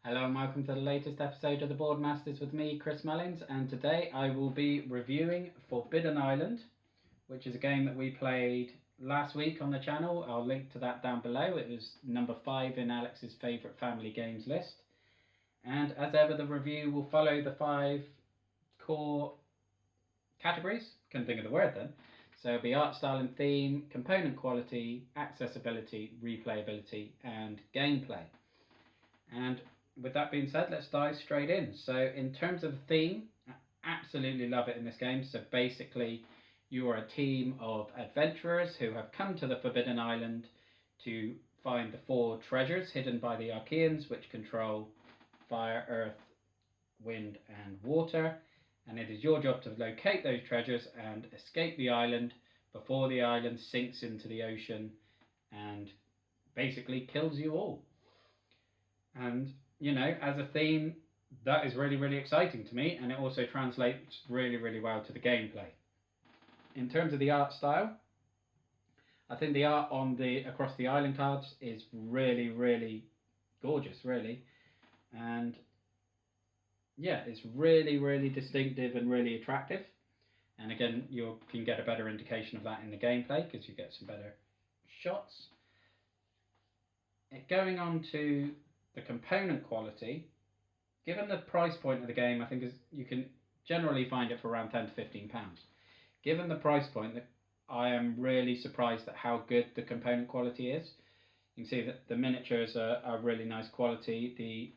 Hello and welcome to the latest episode of the Boardmasters with me, Chris Mullins, and today I will be reviewing Forbidden Island, which is a game that we played last week on the channel. I'll link to that down below. It was number 5 in Alex's favourite family games list. And as ever, the review will follow the 5 core categories. Couldn't think of the word then. So it'll be art style and theme, component quality, accessibility, replayability, and gameplay. And with that being said, let's dive straight in. So in terms of the theme, I absolutely love it in this game. So basically, you are a team of adventurers who have come to the Forbidden Island to find the 4 treasures hidden by the Archaeans, which control fire, earth, wind, and water. And it is your job to locate those treasures and escape the island before the island sinks into the ocean and basically kills you all. And you know, as a theme, that is really, really exciting to me, and it also translates really, really well to the gameplay. In terms of the art style, I think the art on the across the island cards is really, really gorgeous, really. And yeah, it's really, really distinctive and really attractive. And again, you can get a better indication of that in the gameplay because you get some better shots. Going on to the component quality, given the price point of the game, I think you can generally find it for around £10 to £15. Given the price point, I am really surprised at how good the component quality is. You can see that the miniatures are really nice quality. The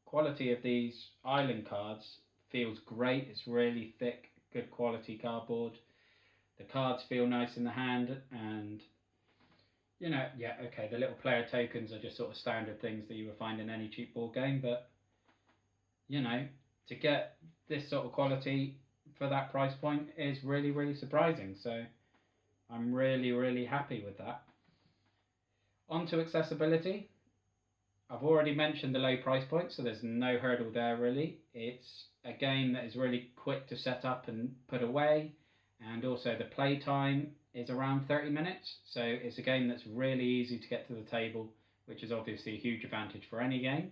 quality of these island cards feels great. It's really thick, good quality cardboard. The cards feel nice in the hand, and you know, yeah, okay, the little player tokens are just sort of standard things that you would find in any cheap board game, but, you know, to get this sort of quality for that price point is really, really surprising, so I'm really, really happy with that. On to accessibility. I've already mentioned the low price point, so there's no hurdle there, really. It's a game that is really quick to set up and put away, and also the play time is around 30 minutes, so it's a game that's really easy to get to the table, which is obviously a huge advantage for any game,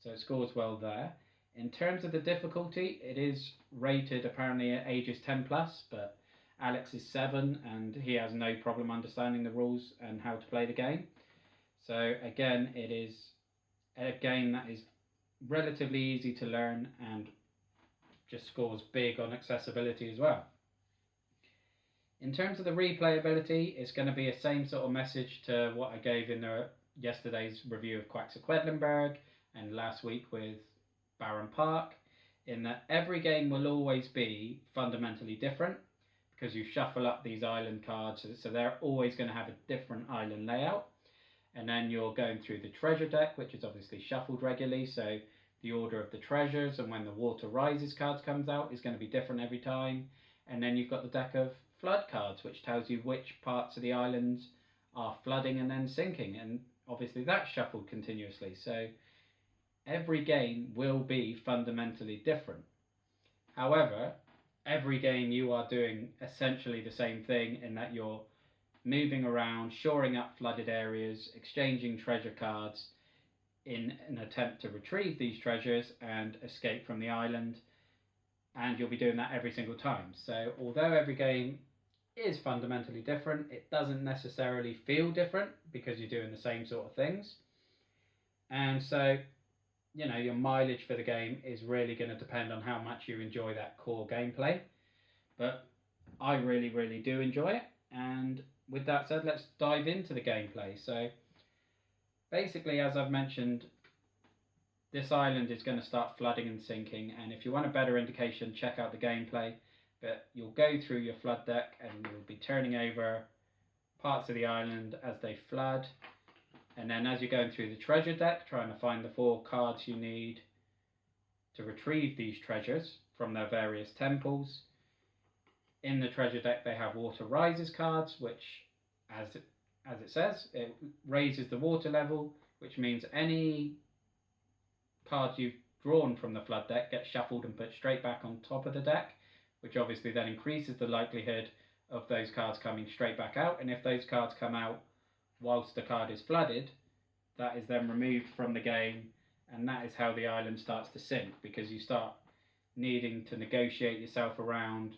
so it scores well there. In terms of the difficulty, it is rated apparently at ages 10 plus, but Alex is 7 and he has no problem understanding the rules and how to play the game. So again, it is a game that is relatively easy to learn and just scores big on accessibility as well. In terms of the replayability, it's going to be the same sort of message to what I gave in yesterday's review of Quaxer Quedlinburg and last week with Baron Park, in that every game will always be fundamentally different because you shuffle up these island cards, so they're always going to have a different island layout. And then you're going through the treasure deck, which is obviously shuffled regularly, so the order of the treasures and when the Water Rises cards comes out is going to be different every time. And then you've got the deck of flood cards, which tells you which parts of the islands are flooding and then sinking, and obviously that's shuffled continuously, so every game will be fundamentally different. However, every game you are doing essentially the same thing in that you're moving around, shoring up flooded areas, exchanging treasure cards in an attempt to retrieve these treasures and escape from the island, and you'll be doing that every single time. So although every game is fundamentally different, it doesn't necessarily feel different because you're doing the same sort of things. And so, you know, your mileage for the game is really going to depend on how much you enjoy that core gameplay. But I really, really do enjoy it. And with that said, let's dive into the gameplay. So basically, as I've mentioned, this island is going to start flooding and sinking, and if you want a better indication, check out the gameplay. But you'll go through your flood deck and you'll be turning over parts of the island as they flood, and then as you're going through the treasure deck, trying to find the 4 cards you need to retrieve these treasures from their various temples. In the treasure deck they have Water Rises cards, which, as it says, it raises the water level, which means any cards you've drawn from the flood deck get shuffled and put straight back on top of the deck, which obviously then increases the likelihood of those cards coming straight back out. And if those cards come out whilst the card is flooded, that is then removed from the game and that is how the island starts to sink, because you start needing to negotiate yourself around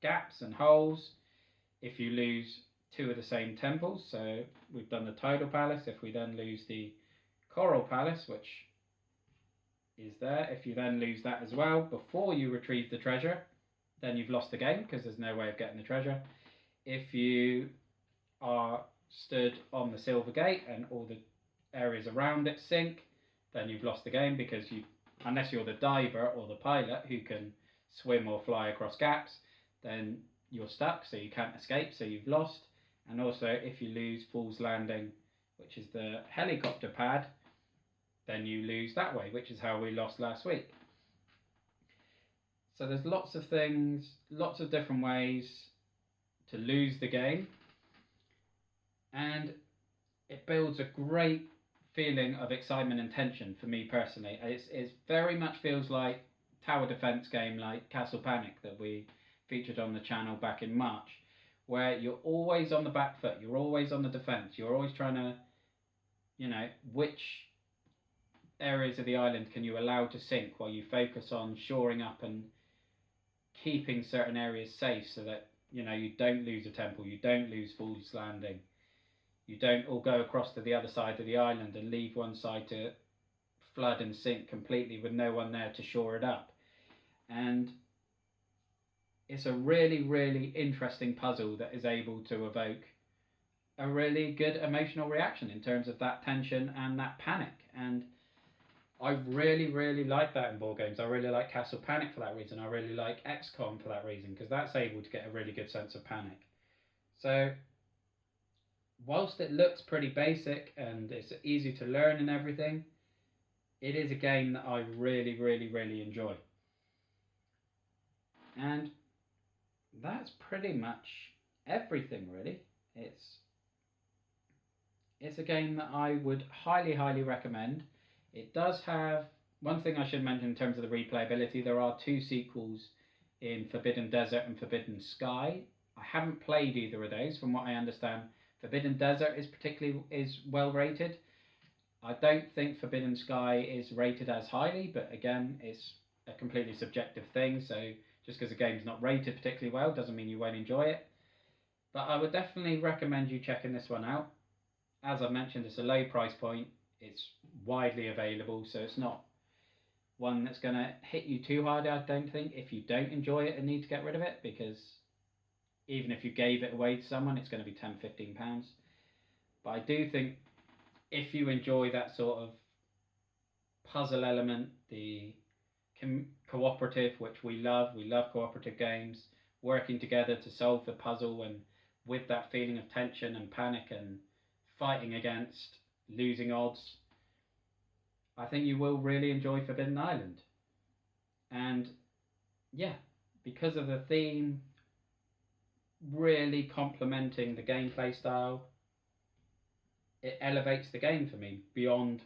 gaps and holes. If you lose two of the same temples, so we've done the Tidal Palace, if we then lose the Coral Palace, which is there, if you then lose that as well before you retrieve the treasure, then you've lost the game, because there's no way of getting the treasure. If you are stood on the Silver Gate and all the areas around it sink, then you've lost the game, because you, unless you're the diver or the pilot who can swim or fly across gaps, then you're stuck, so you can't escape, so you've lost. And also, if you lose Fool's Landing, which is the helicopter pad, then you lose that way, which is how we lost last week. So there's lots of things, lots of different ways to lose the game, and it builds a great feeling of excitement and tension for me personally. It very much feels like tower defense game like Castle Panic that we featured on the channel back in March, where you're always on the back foot, you're always on the defense, you're always trying to, you know, which areas of the island can you allow to sink while you focus on shoring up and keeping certain areas safe, so that, you know, you don't lose a temple, you don't lose Fool's Landing, you don't all go across to the other side of the island and leave one side to flood and sink completely with no one there to shore it up. And it's a really, really interesting puzzle that is able to evoke a really good emotional reaction in terms of that tension and that panic. And I really, really like that in board games. I really like Castle Panic for that reason. I really like XCOM for that reason, because that's able to get a really good sense of panic. So whilst it looks pretty basic and it's easy to learn and everything, it is a game that I really, really, really enjoy. And that's pretty much everything, really. It's a game that I would highly, highly recommend. It does have, one thing I should mention in terms of the replayability, there are 2 sequels in Forbidden Desert and Forbidden Sky. I haven't played either of those. From what I understand, Forbidden Desert is well rated. I don't think Forbidden Sky is rated as highly, but again, it's a completely subjective thing, so just because a game's not rated particularly well doesn't mean you won't enjoy it. But I would definitely recommend you checking this one out. As I mentioned, it's a low price point, it's widely available, so it's not one that's going to hit you too hard, I don't think, if you don't enjoy it and need to get rid of it, because even if you gave it away to someone, it's going to be £10-15. But I do think if you enjoy that sort of puzzle element, the cooperative, which we love cooperative games, working together to solve the puzzle, and with that feeling of tension and panic and fighting against losing odds, I think you will really enjoy Forbidden Island. And yeah, because of the theme really complementing the gameplay style, it elevates the game for me beyond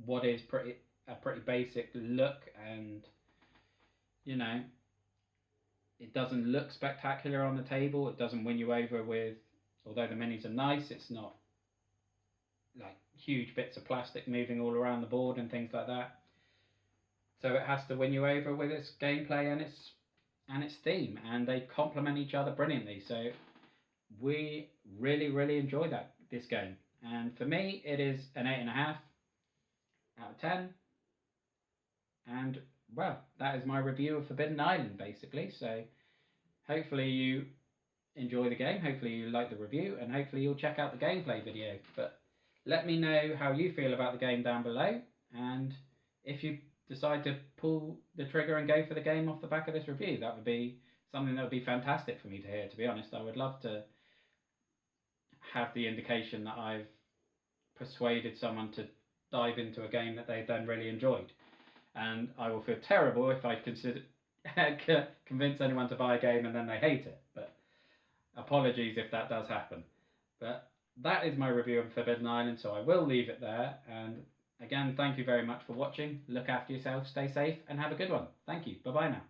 what is a pretty basic look. And you know, it doesn't look spectacular on the table, it doesn't win you over with, although the minis are nice, it's not like huge bits of plastic moving all around the board and things like that. So it has to win you over with its gameplay and its theme, and they complement each other brilliantly. So we really, really enjoy this game, and for me it is an 8.5 out of 10. And well, that is my review of Forbidden Island basically. So hopefully you enjoy the game, hopefully you like the review, and hopefully you'll check out the gameplay video. But let me know how you feel about the game down below, and if you decide to pull the trigger and go for the game off the back of this review, that would be something that would be fantastic for me to hear, to be honest. I would love to have the indication that I've persuaded someone to dive into a game that they then really enjoyed. And I will feel terrible if I convince anyone to buy a game and then they hate it. But apologies if that does happen. But that is my review of Forbidden Island, so I will leave it there. And again, thank you very much for watching. Look after yourself, stay safe, and have a good one. Thank you. Bye-bye now.